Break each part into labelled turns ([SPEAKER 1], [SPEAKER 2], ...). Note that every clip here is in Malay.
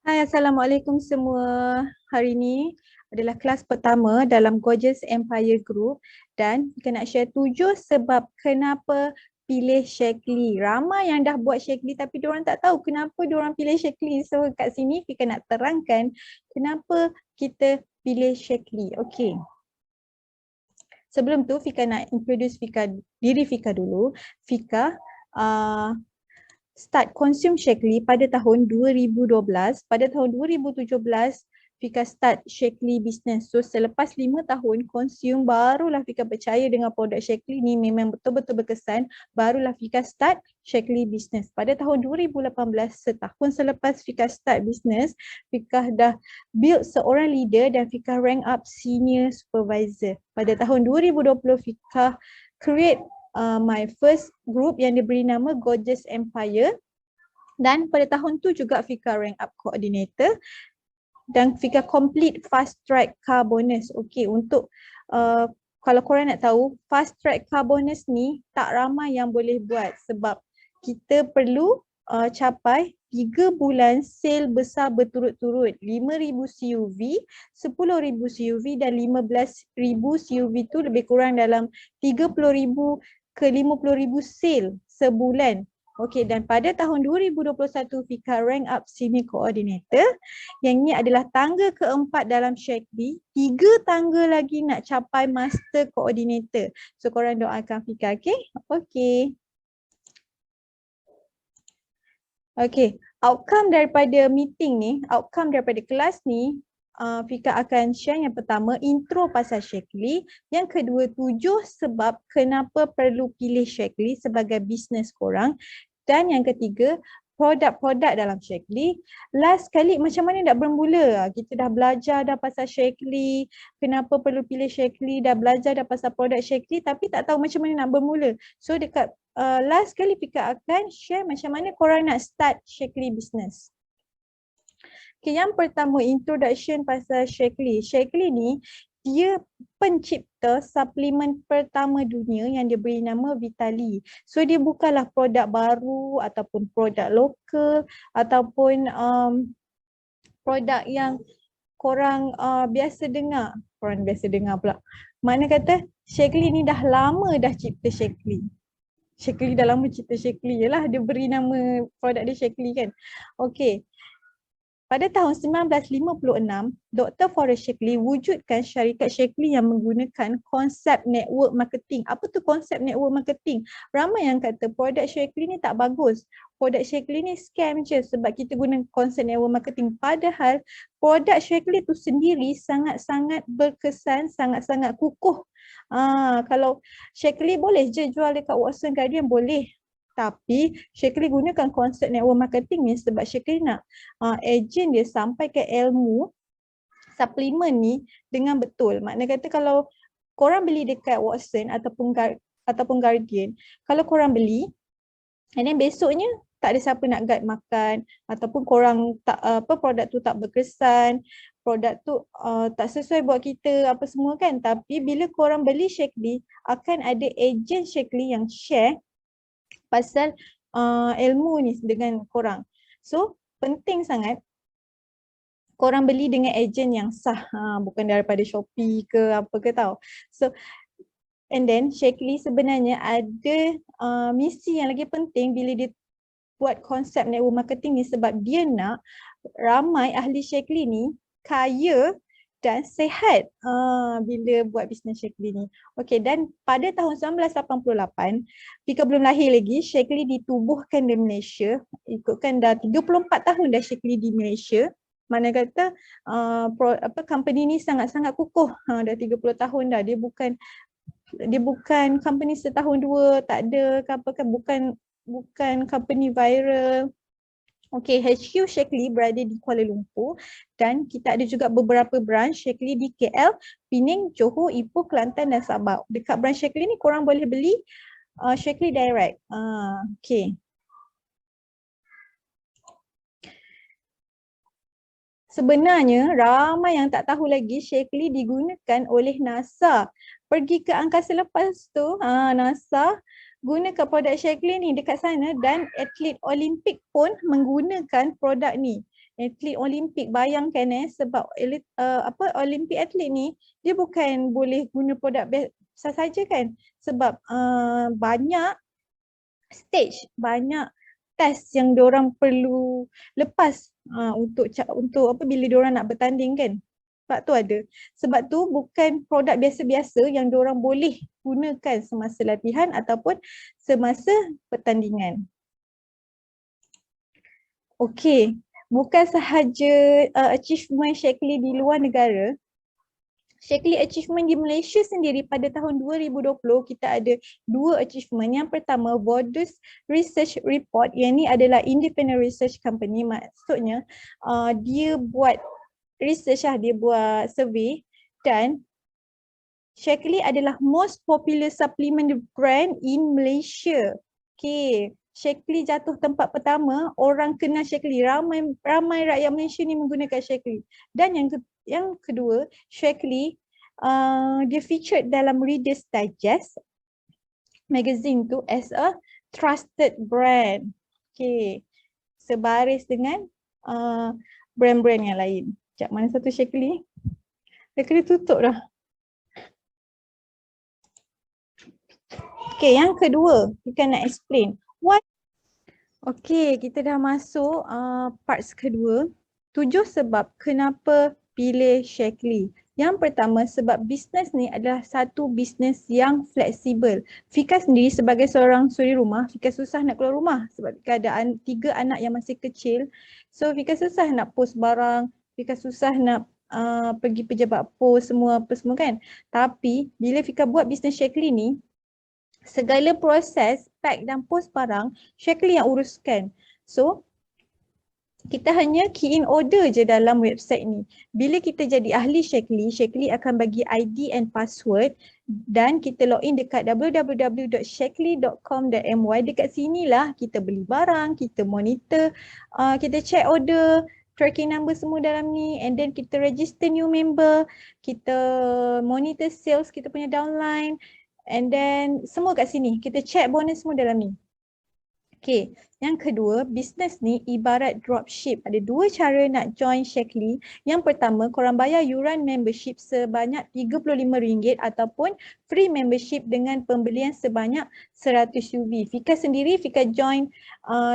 [SPEAKER 1] Hai, Assalamualaikum semua. Hari ini adalah kelas pertama dalam Gorgeous Empire Group dan kita nak share 7 sebab kenapa pilih Shaklee. Ramai yang dah buat Shaklee tapi diorang tak tahu kenapa diorang pilih Shaklee. So kat sini Fika nak terangkan kenapa kita pilih Shaklee. Okey. Sebelum tu Fika nak introduce diri Fika dulu. Fika start consume Shaklee pada tahun 2012. Pada tahun 2017, Fika start Shaklee business. So selepas 5 tahun consume, barulah Fika percaya dengan produk Shaklee ni memang betul-betul berkesan. Barulah Fika start Shaklee business. Pada tahun 2018, setahun selepas Fika start business, Fika dah build seorang leader dan Fika rank up senior supervisor. Pada tahun 2020, Fika create my first group yang diberi nama Gorgeous Empire, dan pada tahun tu juga Fika rank up coordinator dan Fika complete fast track car bonus. Okey, untuk kalau korang nak tahu, fast track car bonus ni tak ramai yang boleh buat sebab kita perlu capai 3 bulan sale besar berturut-turut. 5,000 CUV, 10,000 CUV dan 15,000 CUV tu lebih kurang dalam 30,000 ke 50,000 sale sebulan. Okey, dan pada tahun 2021 Fika rank up senior coordinator. Yang ini adalah tangga keempat dalam Shaklee. 3 tangga lagi nak capai master coordinator. So korang doakan Fika, okey? Okey. Okey, outcome daripada meeting ni, outcome daripada kelas ni, Fika akan share yang pertama intro pasal Shaklee, yang kedua 7 sebab kenapa perlu pilih Shaklee sebagai bisnes korang, dan yang ketiga produk-produk dalam Shaklee. Last kali macam mana nak bermula, kita dah belajar dah pasal Shaklee, kenapa perlu pilih Shaklee, dah belajar dah pasal produk Shaklee tapi tak tahu macam mana nak bermula. So dekat last kali Fika akan share macam mana korang nak start Shaklee business. Okay, yang pertama introduction pasal Shaklee. Shaklee ni dia pencipta suplemen pertama dunia yang diberi nama Vitali. So dia bukanlah produk baru ataupun produk lokal ataupun produk yang korang biasa dengar. Korang biasa dengar pula. Mana kata Shaklee ni dah lama dah cipta Shaklee. Shaklee dah lama cipta Shaklee je lah, dia beri nama produk dia Shaklee kan. Okay. Pada tahun 1956, Dr. Forrest Shaklee wujudkan syarikat Shaklee yang menggunakan konsep network marketing. Apa tu konsep network marketing? Ramai yang kata produk Shaklee ni tak bagus. Produk Shaklee ni scam je sebab kita guna konsep network marketing. Padahal produk Shaklee tu sendiri sangat-sangat berkesan, sangat-sangat kukuh. Kalau Shaklee boleh je jual dekat Watson Guardian, boleh. Tapi Shaklee gunakan konsep network marketing ni sebab Shaklee nak ejen dia sampai ke ilmu suplemen ni dengan betul. Makna kata kalau korang beli dekat Watson ataupun Guardian, kalau korang beli and then besoknya tak ada siapa nak guide makan ataupun korang tak produk tu tak berkesan, produk tu tak sesuai buat kita apa semua kan. Tapi bila korang beli Shaklee, akan ada ejen Shaklee yang share pasal ilmu ni dengan korang. So penting sangat korang beli dengan ejen yang sah, bukan daripada Shopee ke apa ke tau. So and then Shaklee sebenarnya ada misi yang lagi penting bila dia buat konsep network marketing ni, sebab dia nak ramai ahli Shaklee ni kaya dan sihat bila buat bisnes Shaklee ni. Okey, dan pada tahun 1988, Fika belum lahir lagi, Shaklee ditubuhkan di Malaysia. Ikutkan dah 34 tahun dah Shaklee di Malaysia. Mana kata company ni sangat-sangat kukuh. Dah 30 tahun dah. Dia bukan company setahun dua, tak ada ke apa kan, bukan company viral. Okay, HQ Shaklee berada di Kuala Lumpur dan kita ada juga beberapa branch Shaklee di KL, Pening, Johor, Ipoh, Kelantan dan Sabah. Dekat branch Shaklee ni korang boleh beli Shaklee direct. Okay. Sebenarnya ramai yang tak tahu lagi Shaklee digunakan oleh NASA. Pergi ke angkasa lepas tu, NASA gunakan produk Shaklee ni dekat sana dan atlet Olimpik pun menggunakan produk ni. atlet Olimpik. Bayangkan sebab Olimpik atlet ni dia bukan boleh guna produk biasa saja kan, sebab banyak stage, banyak test yang diorang perlu lepas untuk apa bila diorang nak bertanding kan. Sebab tu ada. Sebab tu bukan produk biasa-biasa yang diorang boleh gunakan semasa latihan ataupun semasa pertandingan. Okey, bukan sahaja achievement Shaklee di luar negara. Shaklee achievement di Malaysia sendiri pada tahun 2020 kita ada 2 achievement. Yang pertama Borders Research Report, yang ni adalah independent research company, maksudnya dia buat research dia buat survey, dan Shaklee adalah most popular supplement brand in Malaysia. Okay, Shaklee jatuh tempat pertama, orang kenal Shaklee, ramai rakyat Malaysia ni menggunakan Shaklee. Dan yang kedua, Shaklee dia featured dalam Reader's Digest magazine tu as a trusted brand. Okay, sebaris dengan brand-brand yang lain. Sekejap, mana satu Shaklee? Shaklee tutup dah. Okay, yang kedua, kita nak explain. Okay, kita dah masuk parts kedua. 7 sebab kenapa pilih Shaklee. Yang pertama, sebab bisnes ni adalah satu bisnes yang fleksibel. Fika sendiri sebagai seorang suri rumah, Fika susah nak keluar rumah sebab Fika ada 3 anak yang masih kecil. So Fika susah nak post barang, Fika susah nak pergi pejabat pos semua kan. Tapi bila Fika buat bisnes Shaklee ni, segala proses pack dan post barang Shaklee yang uruskan. So kita hanya key in order je dalam website ni. Bila kita jadi ahli Shaklee, Shaklee akan bagi ID and password dan kita login dekat www.shaklee.com.my. Dekat sinilah kita beli barang, kita monitor, kita check order, tracking number semua dalam ni, and then kita register new member, kita monitor sales kita punya downline, and then semua kat sini. Kita check bonus semua dalam ni. Okay, yang kedua, bisnes ni ibarat dropship. Ada 2 cara nak join Shaklee. Yang pertama, korang bayar yuran membership sebanyak RM35 ataupun free membership dengan pembelian sebanyak 100 UV. Fika sendiri, Fika join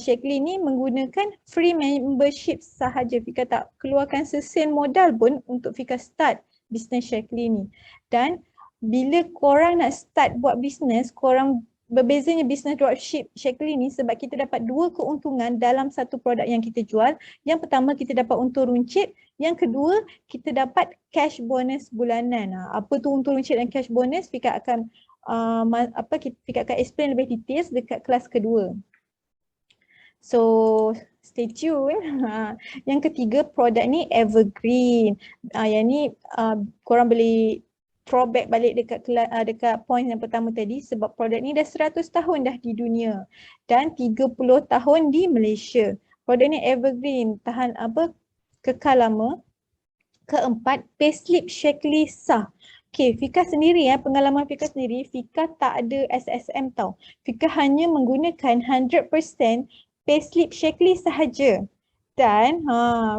[SPEAKER 1] Shaklee ni menggunakan free membership sahaja. Fika tak keluarkan sesen modal pun untuk Fika start bisnes Shaklee ni. Dan bila korang nak start buat bisnes, korang berbezanya bisnes dropship Shaklee ni sebab kita dapat 2 keuntungan dalam satu produk yang kita jual. Yang pertama, kita dapat untung runcit. Yang kedua, kita dapat cash bonus bulanan. Apa tu untung runcit dan cash bonus? Fika akan Fika akan explain lebih details dekat kelas kedua. So stay tune. Yang ketiga, produk ni evergreen. Yang ni korang boleh throwback balik dekat point yang pertama tadi sebab produk ni dah 100 tahun dah di dunia dan 30 tahun di Malaysia. Produk ni evergreen, tahan kekal lama. Keempat, payslip Shaklee sah. Okay, Fika sendiri pengalaman Fika sendiri, Fika tak ada SSM tau. Fika hanya menggunakan 100% payslip Shaklee sahaja. Dan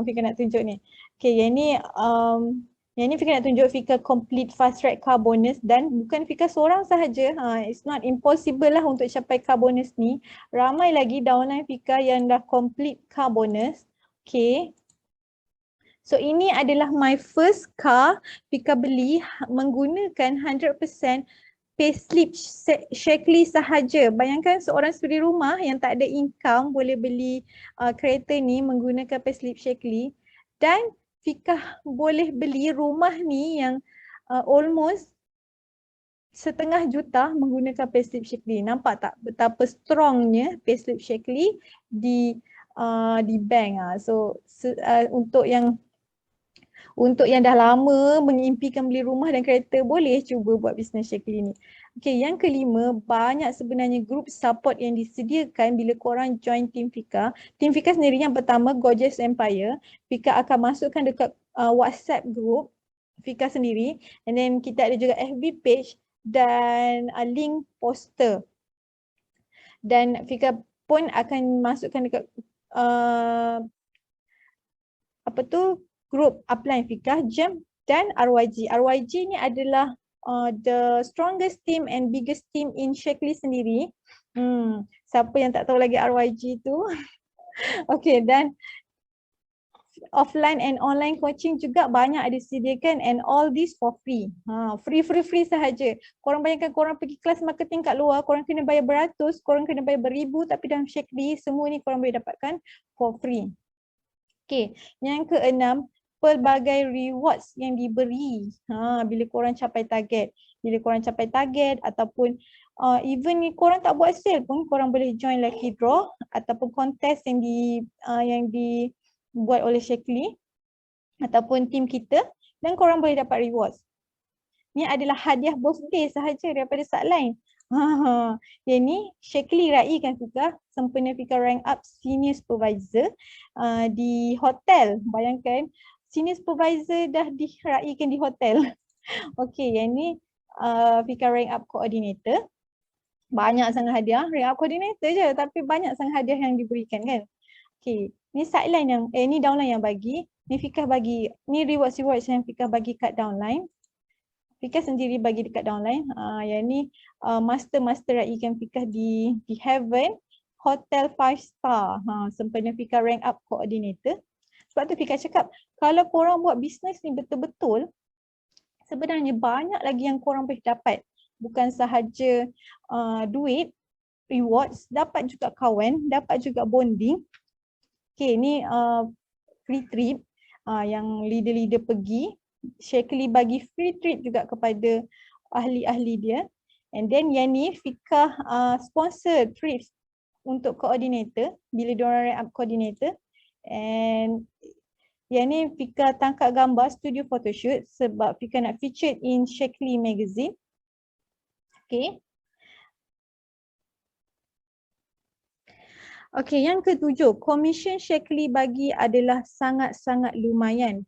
[SPEAKER 1] Fika nak tunjuk ni. Okay, yang ni Fika nak tunjuk Fika complete fast track car bonus dan bukan Fika seorang sahaja. It's not impossible lah untuk capai car bonus ni. Ramai lagi downline Fika yang dah complete car bonus. Okay. So ini adalah my first car Fika beli menggunakan 100% payslip Shaklee sahaja. Bayangkan seorang suri rumah yang tak ada income boleh beli kereta ni menggunakan payslip Shaklee. Dan Fika boleh beli rumah ni yang almost setengah juta menggunakan payslip Shaklee. Nampak tak betapa strongnya payslip Shaklee di bank. So untuk yang dah lama mengimpikan beli rumah dan kereta, boleh cuba buat bisnes Shaklee ni. Okay, yang kelima, banyak sebenarnya group support yang disediakan bila korang join Team Fika. Team Fika sendiri yang pertama, Gorgeous Empire. Fika akan masukkan dekat WhatsApp group Fika sendiri. And then kita ada juga FB page dan link poster. Dan Fika pun akan masukkan dekat apa tu, group upline Fika, JEM dan RYG. RYG ni adalah the strongest team and biggest team in Shaklee sendiri. Siapa yang tak tahu lagi RYG tu? Okay, dan offline and online coaching juga banyak ada disediakan, and all this for free. Free sahaja. Korang bayangkan korang pergi kelas marketing kat luar, korang kena bayar beratus, korang kena bayar beribu, tapi dalam Shaklee semua ni korang boleh dapatkan for free. Okay, yang keenam, pelbagai rewards yang diberi bila korang capai target. Bila korang capai target ataupun even ni korang tak buat sale pun, korang boleh join lucky draw ataupun kontes yang dibuat oleh Shaklee ataupun tim kita, dan korang boleh dapat rewards. Ni adalah hadiah birthday sahaja daripada Satline. Yang ni Shaklee raikan Fika, sempena Fika rank up senior supervisor di hotel. Bayangkan senior supervisor dah diraikan di hotel. Okay, yang ni Fika rank up coordinator. Banyak sangat hadiah, rank up coordinator je tapi banyak sangat hadiah yang diberikan kan. Okay, ni sideline yang, ni downline yang bagi. Ni Fika bagi, ni rewards yang Fika bagi kat downline. Fika sendiri bagi dekat downline. Yang ni master raikan Fika di Heaven Hotel 5 star. Sempena Fika rank up coordinator. Sebab tu Fika cakap, kalau korang buat bisnes ni betul-betul, sebenarnya banyak lagi yang korang boleh dapat. Bukan sahaja duit, rewards, dapat juga kawan, dapat juga bonding. Okay, ni free trip yang leader-leader pergi. Shaklee bagi free trip juga kepada ahli-ahli dia. And then yang ni Fika sponsor trips untuk coordinator bila diorang rank up coordinator. And yang ni Fika tangkap gambar studio photoshoot sebab Fika nak featured in Shaklee magazine. Okay. Okay, yang ketujuh, commission Shaklee bagi adalah sangat-sangat lumayan.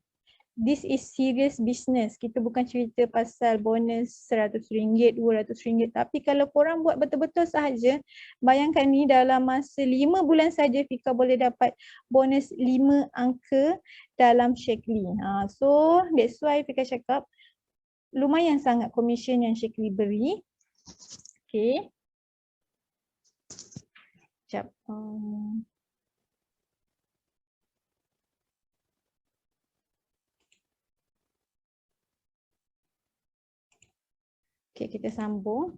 [SPEAKER 1] This is serious business. Kita bukan cerita pasal bonus RM100, RM200. Tapi kalau korang buat betul-betul sahaja, bayangkan ni dalam masa 5 bulan saja Fika boleh dapat bonus 5 angka dalam Shaklee. So that's why Fika cakap lumayan sangat commission yang Shaklee beri. Okay. Sekejap. Okay, kita sambung.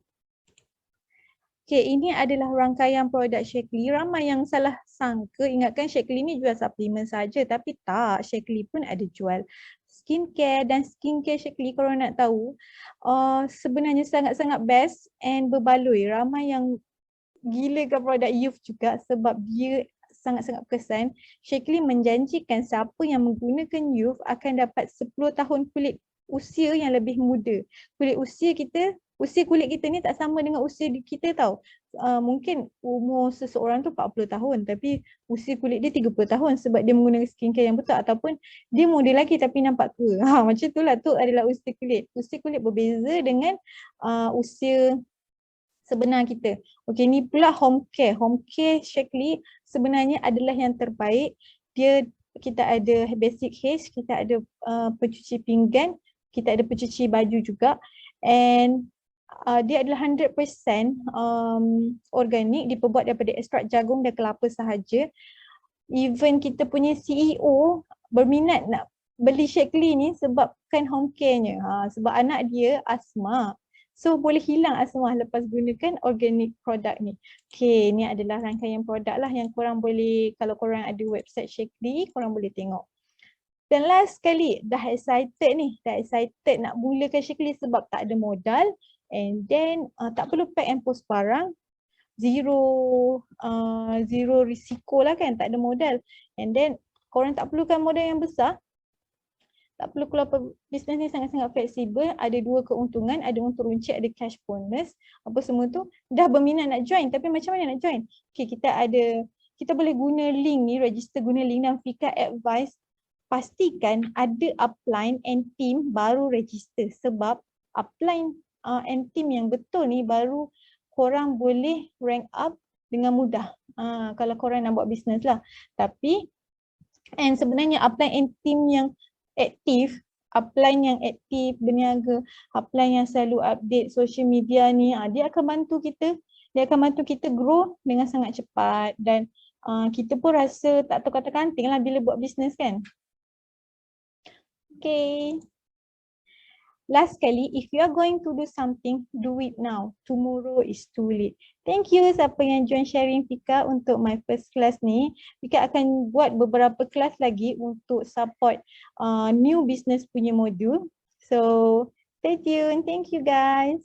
[SPEAKER 1] Okay, ini adalah rangkaian produk Shaklee. Ramai yang salah sangka, ingatkan Shaklee ni jual suplemen saja, tapi tak, Shaklee pun ada jual skincare, dan skincare Shaklee kalau nak tahu sebenarnya sangat-sangat best and berbaloi. Ramai yang gilakan produk youth juga sebab dia sangat-sangat berkesan. Shaklee menjanjikan siapa yang menggunakan youth akan dapat 10 tahun kulit usia yang lebih muda. Usia kulit kita ni tak sama dengan usia kita tau. Mungkin umur seseorang tu 40 tahun tapi usia kulit dia 30 tahun sebab dia menggunakan skincare yang betul, ataupun dia muda lagi tapi nampak tua. Macam tu lah, tu adalah usia kulit. Usia kulit berbeza dengan usia sebenar kita. Okey, ni pula home care. Home care Shaklee sebenarnya adalah yang terbaik. Kita ada basic haze, kita ada pencuci pinggan, kita ada pencuci baju juga, and dia adalah 100% organik, diperbuat daripada ekstrak jagung dan kelapa sahaja. Even kita punya CEO berminat nak beli Shaklee ni sebabkan home care-nya. Sebab anak dia asma. So boleh hilang asma lepas gunakan organic produk ni. Okay, ni adalah rangkaian produk lah yang korang boleh, kalau korang ada website Shaklee, korang boleh tengok. Dan last sekali, dah excited nak mulakan Shaklee sebab tak ada modal, and then tak perlu pack and post barang, zero risiko lah kan, tak ada modal. And then korang tak perlukan modal yang besar, tak perlu keluar, bisnes ni sangat-sangat fleksibel, ada 2 keuntungan, ada untung runcit, ada cash bonus, apa semua tu. Dah berminat nak join tapi macam mana nak join? Okay, kita boleh guna link ni, register guna link, dan Fika advice pastikan ada upline and team baru register, sebab upline and team yang betul ni baru korang boleh rank up dengan mudah kalau korang nak buat bisnes lah. Tapi And sebenarnya upline and team yang aktif, upline yang aktif, berniaga, upline yang selalu update social media ni, dia akan bantu kita. Dia akan bantu kita grow dengan sangat cepat dan kita pun rasa tak tahu kata kanting lah bila buat bisnes kan. Okay. Last sekali, if you are going to do something, do it now. Tomorrow is too late. Thank you siapa yang join sharing Fika untuk my first class ni. Fika akan buat beberapa kelas lagi untuk support new business punya modul. So, stay tuned. Thank you guys.